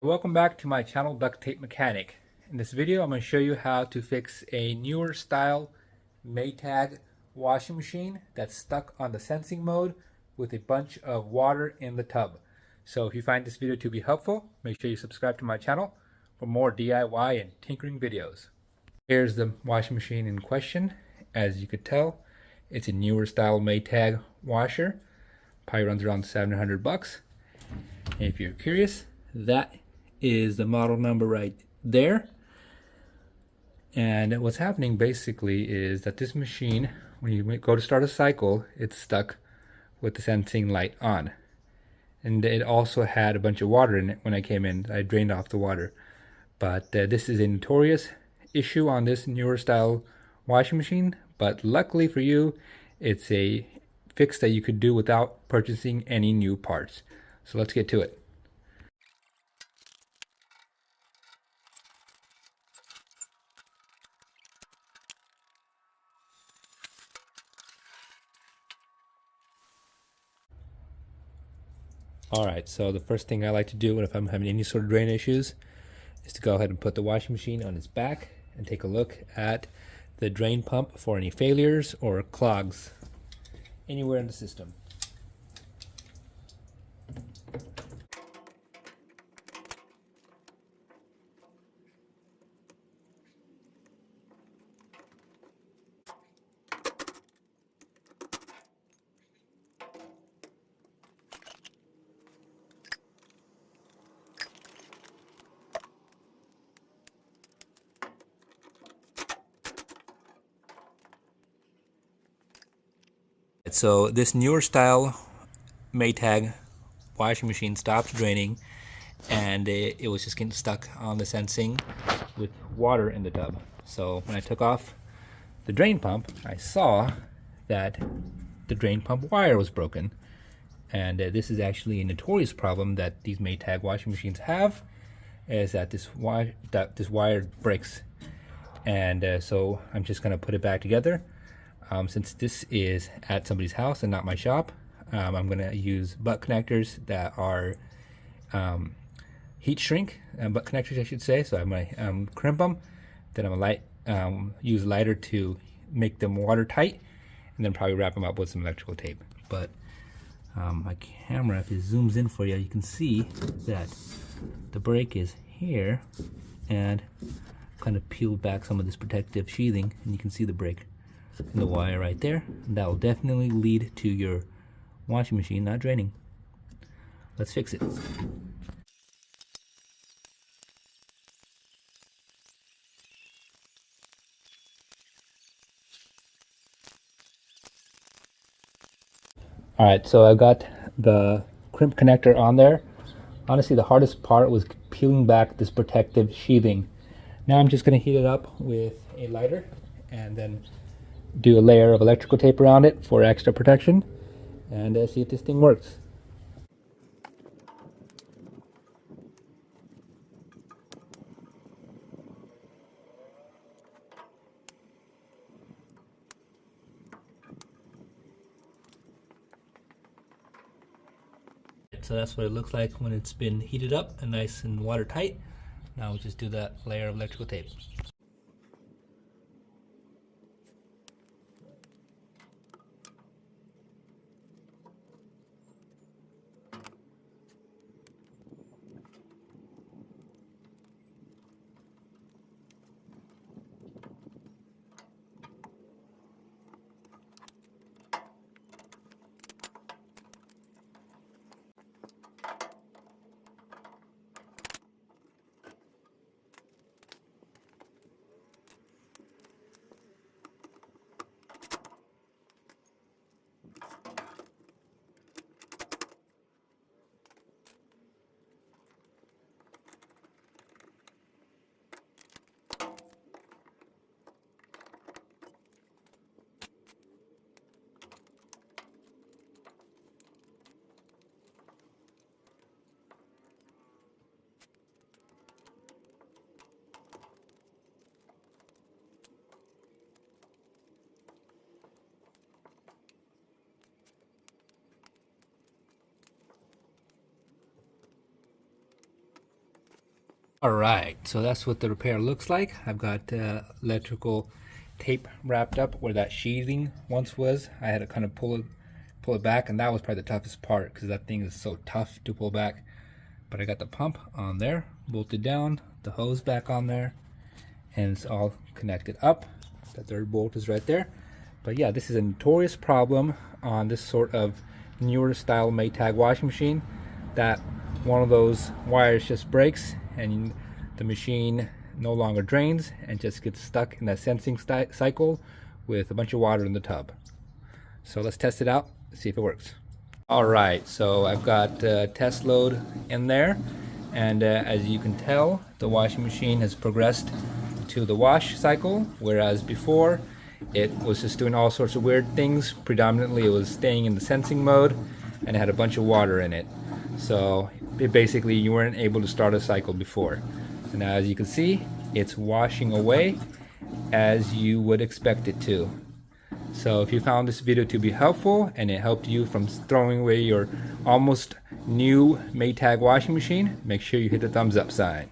Welcome back to my channel, Duct Tape Mechanic. In this video I'm going to show you how to fix a newer style Maytag washing machine that's stuck on the sensing mode with a bunch of water in the tub. So if you find this video to be helpful, make sure you subscribe to my channel for more DIY and tinkering videos. Here's the washing machine in question. As you could tell, it's a newer style Maytag washer. Probably runs around $700. And if you're curious, that is the model number right there. And what's happening basically is that this machine, when you go to start a cycle, it's stuck with the sensing light on. And it also had a bunch of water in it when I came in. I drained off the water. But this is a notorious issue on this newer style washing machine. But luckily for you, it's a fix that you could do without purchasing any new parts. So let's get to it. Alright, so the first thing I like to do if I'm having any sort of drain issues is to go ahead and put the washing machine on its back and take a look at the drain pump for any failures or clogs anywhere in the system. So this newer style Maytag washing machine stopped draining, and it was just getting stuck on the sensing with water in the tub. So when I took off the drain pump, I saw that the drain pump wire was broken. And this is actually a notorious problem that these Maytag washing machines have, is that this wire breaks. And so I'm just going to put it back together. Since this is at somebody's house and not my shop, I'm going to use butt connectors that are heat shrink, butt connectors I should say. So I'm going to crimp them, then I'm going to use lighter to make them watertight, and then probably wrap them up with some electrical tape. But my camera, if it zooms in for you, you can see that the brake is here, and kind of peeled back some of this protective sheathing, and you can see the brake and the wire right there. That will definitely lead to your washing machine not draining. Let's fix it. Alright, so I've got the crimp connector on there. Honestly, the hardest part was peeling back this protective sheathing. Now I'm just going to heat it up with a lighter and then do a layer of electrical tape around it for extra protection, and see if this thing works. So that's what it looks like when it's been heated up and nice and watertight. Now we'll just do that layer of electrical tape. All right, so that's what the repair looks like. I've got electrical tape wrapped up where that sheathing once was. I had to kind of pull it back, and that was probably the toughest part because that thing is so tough to pull back. But I got the pump on there, bolted down, the hose back on there, and it's all connected up. The third bolt is right there. But yeah, this is a notorious problem on this sort of newer style Maytag washing machine, that one of those wires just breaks and the machine no longer drains and just gets stuck in that sensing cycle with a bunch of water in the tub. So let's test it out, see if it works. All right, so I've got test load in there, and as you can tell, the washing machine has progressed to the wash cycle, whereas before it was just doing all sorts of weird things. Predominantly it was staying in the sensing mode and it had a bunch of water in it. So basically you weren't able to start a cycle before. So now, as you can see, it's washing away as you would expect it to. So if you found this video to be helpful and it helped you from throwing away your almost new Maytag washing machine, make sure you hit the thumbs up sign.